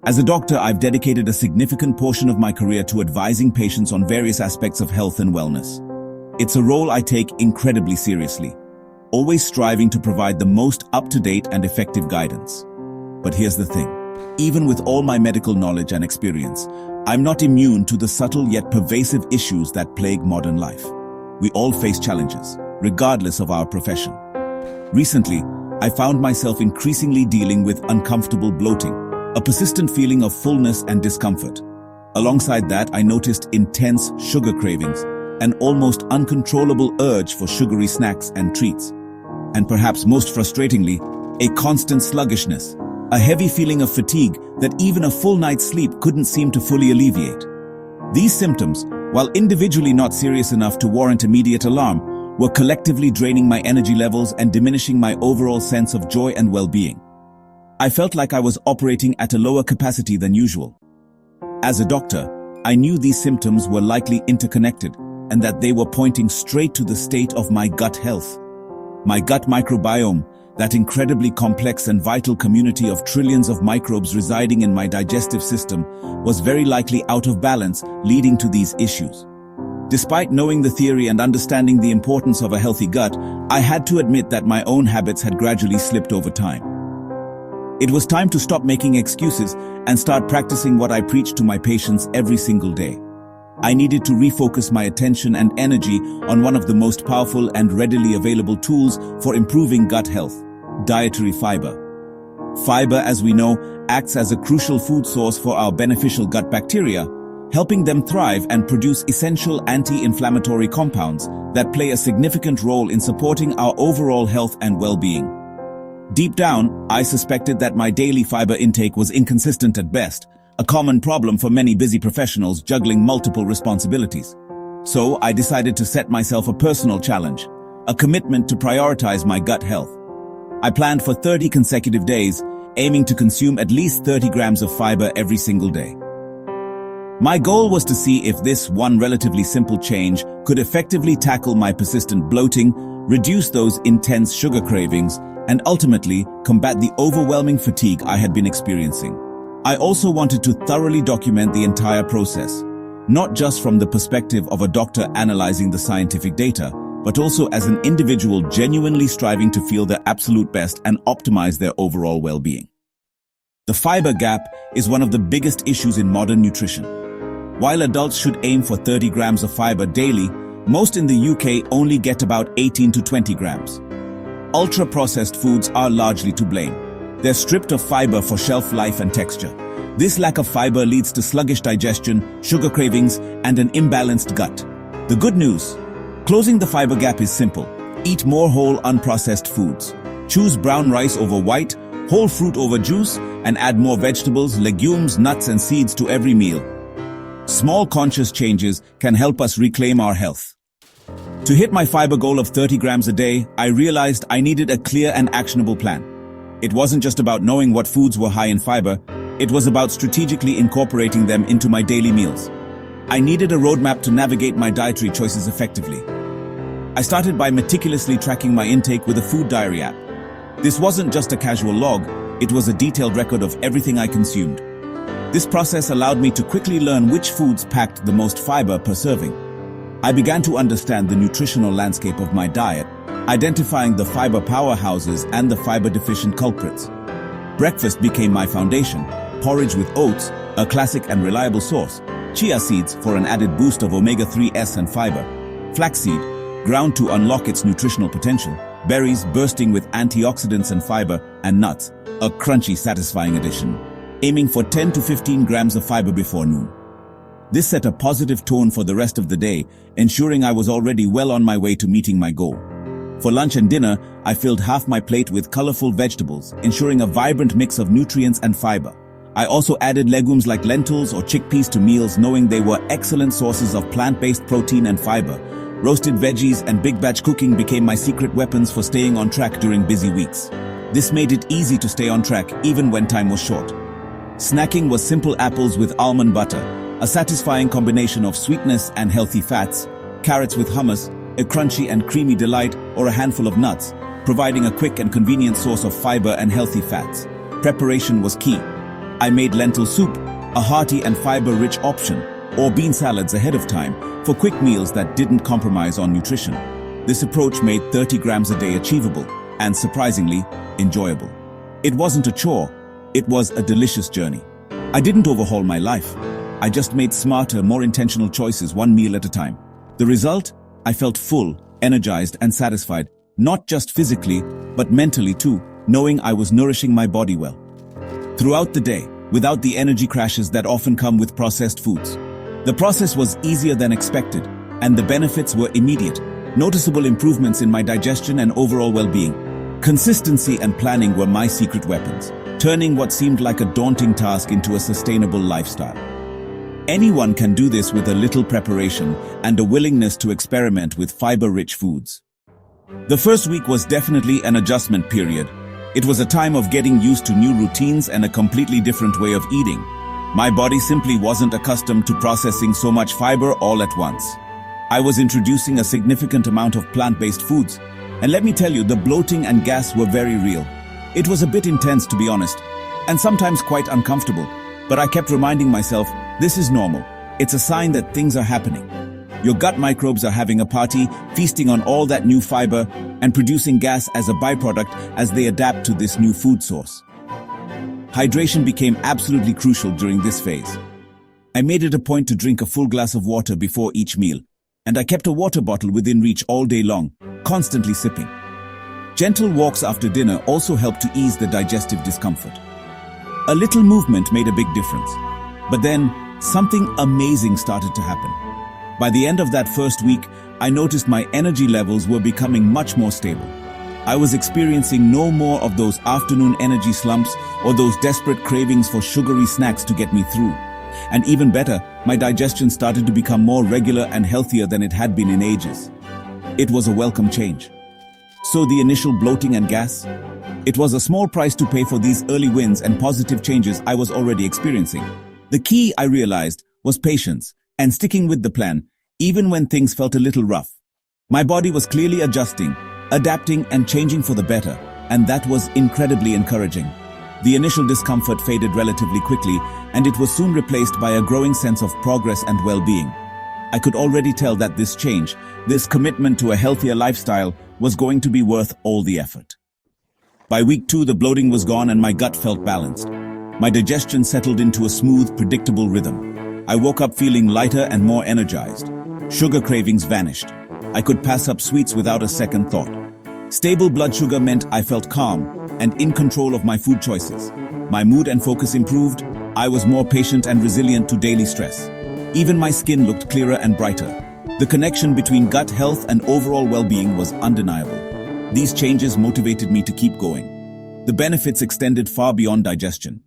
As a doctor, I've dedicated a significant portion of my career to advising patients on various aspects of health and wellness. It's a role I take incredibly seriously, always striving to provide the most up-to-date and effective guidance. But here's the thing. Even with all my medical knowledge and experience, I'm not immune to the subtle yet pervasive issues that plague modern life. We all face challenges, regardless of our profession. Recently, I found myself increasingly dealing with uncomfortable bloating, a persistent feeling of fullness and discomfort. Alongside that, I noticed intense sugar cravings, an almost uncontrollable urge for sugary snacks and treats. And perhaps most frustratingly, a constant sluggishness, a heavy feeling of fatigue that even a full night's sleep couldn't seem to fully alleviate. These symptoms, while individually not serious enough to warrant immediate alarm, were collectively draining my energy levels and diminishing my overall sense of joy and well-being. I felt like I was operating at a lower capacity than usual. As a doctor, I knew these symptoms were likely interconnected and that they were pointing straight to the state of my gut health. My gut microbiome, that incredibly complex and vital community of trillions of microbes residing in my digestive system, was very likely out of balance, leading to these issues. Despite knowing the theory and understanding the importance of a healthy gut, I had to admit that my own habits had gradually slipped over time. It was time to stop making excuses and start practicing what I preach to my patients every single day. I needed to refocus my attention and energy on one of the most powerful and readily available tools for improving gut health: dietary fiber. Fiber, as we know, acts as a crucial food source for our beneficial gut bacteria, helping them thrive and produce essential anti-inflammatory compounds that play a significant role in supporting our overall health and well-being. Deep down, I suspected that my daily fiber intake was inconsistent at best, a common problem for many busy professionals juggling multiple responsibilities. So I decided to set myself a personal challenge, a commitment to prioritize my gut health. I planned for 30 consecutive days, aiming to consume at least 30 grams of fiber every single day. My goal was to see if this one relatively simple change could effectively tackle my persistent bloating, reduce those intense sugar cravings, and ultimately combat the overwhelming fatigue I had been experiencing. I also wanted to thoroughly document the entire process, not just from the perspective of a doctor analyzing the scientific data, but also as an individual genuinely striving to feel their absolute best and optimize their overall well-being. The fiber gap is one of the biggest issues in modern nutrition. While adults should aim for 30 grams of fiber daily, most in the UK only get about 18 to 20 grams. Ultra-processed foods are largely to blame. They're stripped of fiber for shelf life and texture. This lack of fiber leads to sluggish digestion, sugar cravings, and an imbalanced gut. The good news: closing the fiber gap is simple. Eat more whole, unprocessed foods. Choose brown rice over white, whole fruit over juice, and add more vegetables, legumes, nuts, and seeds to every meal. Small conscious changes can help us reclaim our health. To hit my fiber goal of 30 grams a day, I realized I needed a clear and actionable plan. It wasn't just about knowing what foods were high in fiber, it was about strategically incorporating them into my daily meals. I needed a roadmap to navigate my dietary choices effectively. I started by meticulously tracking my intake with a food diary app. This wasn't just a casual log, it was a detailed record of everything I consumed. This process allowed me to quickly learn which foods packed the most fiber per serving. I began to understand the nutritional landscape of my diet, identifying the fiber powerhouses and the fiber-deficient culprits. Breakfast became my foundation: porridge with oats, a classic and reliable source; chia seeds for an added boost of omega-3s and fiber; flaxseed, ground to unlock its nutritional potential; berries bursting with antioxidants and fiber; and nuts, a crunchy, satisfying addition, aiming for 10 to 15 grams of fiber before noon. This set a positive tone for the rest of the day, ensuring I was already well on my way to meeting my goal. For lunch and dinner, I filled half my plate with colorful vegetables, ensuring a vibrant mix of nutrients and fiber. I also added legumes like lentils or chickpeas to meals, knowing they were excellent sources of plant-based protein and fiber. Roasted veggies and big batch cooking became my secret weapons for staying on track during busy weeks. This made it easy to stay on track even when time was short. Snacking was simple apples with almond butter, a satisfying combination of sweetness and healthy fats; carrots with hummus, a crunchy and creamy delight; or a handful of nuts, providing a quick and convenient source of fiber and healthy fats. Preparation was key. I made lentil soup, a hearty and fiber-rich option, or bean salads ahead of time for quick meals that didn't compromise on nutrition. This approach made 30 grams a day achievable and, surprisingly, enjoyable. It wasn't a chore, it was a delicious journey. I didn't overhaul my life. I just made smarter, more intentional choices one meal at a time. The result? I felt full, energized, and satisfied, not just physically, but mentally too, knowing I was nourishing my body well. Throughout the day, without the energy crashes that often come with processed foods. The process was easier than expected, and the benefits were immediate. Noticeable improvements in my digestion and overall well-being. Consistency and planning were my secret weapons, turning what seemed like a daunting task into a sustainable lifestyle. Anyone can do this with a little preparation and a willingness to experiment with fiber-rich foods. The first week was definitely an adjustment period. It was a time of getting used to new routines and a completely different way of eating. My body simply wasn't accustomed to processing so much fiber all at once. I was introducing a significant amount of plant-based foods, and let me tell you, the bloating and gas were very real. It was a bit intense, to be honest, and sometimes quite uncomfortable, but I kept reminding myself, this is normal. It's a sign that things are happening. Your gut microbes are having a party, feasting on all that new fiber and producing gas as a byproduct as they adapt to this new food source. Hydration became absolutely crucial during this phase. I made it a point to drink a full glass of water before each meal, and I kept a water bottle within reach all day long, constantly sipping. Gentle walks after dinner also helped to ease the digestive discomfort. A little movement made a big difference. But then, something amazing started to happen. By the end of that first week, I noticed my energy levels were becoming much more stable. I was experiencing no more of those afternoon energy slumps or those desperate cravings for sugary snacks to get me through. And even better, my digestion started to become more regular and healthier than it had been in ages. It was a welcome change. So the initial bloating and gas? It was a small price to pay for these early wins and positive changes I was already experiencing. The key, I realized, was patience and sticking with the plan, even when things felt a little rough. My body was clearly adjusting, adapting and changing for the better, and that was incredibly encouraging. The initial discomfort faded relatively quickly, and it was soon replaced by a growing sense of progress and well-being. I could already tell that this change, this commitment to a healthier lifestyle, was going to be worth all the effort. By week 2, the bloating was gone and my gut felt balanced. My digestion settled into a smooth, predictable rhythm. I woke up feeling lighter and more energized. Sugar cravings vanished. I could pass up sweets without a second thought. Stable blood sugar meant I felt calm and in control of my food choices. My mood and focus improved. I was more patient and resilient to daily stress. Even my skin looked clearer and brighter. The connection between gut health and overall well-being was undeniable. These changes motivated me to keep going. The benefits extended far beyond digestion.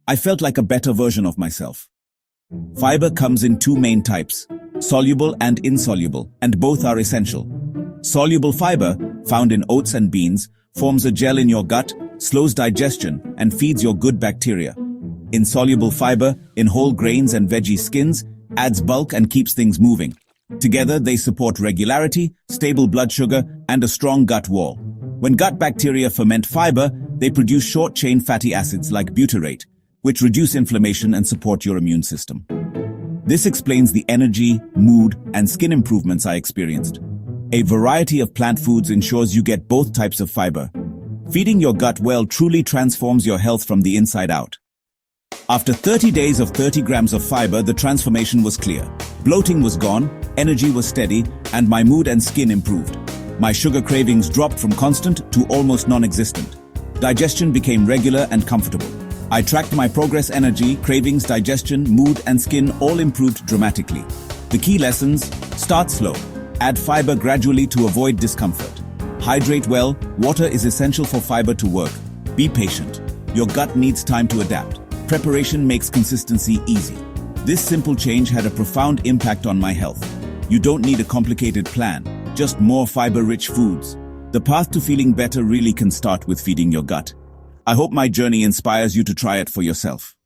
I felt like a better version of myself. Fiber comes in two main types, soluble and insoluble, and both are essential. Soluble fiber, found in oats and beans, forms a gel in your gut, slows digestion, and feeds your good bacteria. Insoluble fiber, in whole grains and veggie skins, adds bulk and keeps things moving. Together, they support regularity, stable blood sugar, and a strong gut wall. When gut bacteria ferment fiber, they produce short-chain fatty acids like butyrate, which reduce inflammation and support your immune system. This explains the energy, mood, and skin improvements I experienced. A variety of plant foods ensures you get both types of fiber. Feeding your gut well truly transforms your health from the inside out. After 30 days of 30 grams of fiber, the transformation was clear. Bloating was gone, energy was steady, and my mood and skin improved. My sugar cravings dropped from constant to almost non-existent. Digestion became regular and comfortable. I tracked my progress, energy, cravings, digestion, mood, and skin all improved dramatically. The key lessons: start slow. Add fiber gradually to avoid discomfort. Hydrate well. Water is essential for fiber to work. Be patient. Your gut needs time to adapt. Preparation makes consistency easy. This simple change had a profound impact on my health. You don't need a complicated plan, just more fiber-rich foods. The path to feeling better really can start with feeding your gut. I hope my journey inspires you to try it for yourself.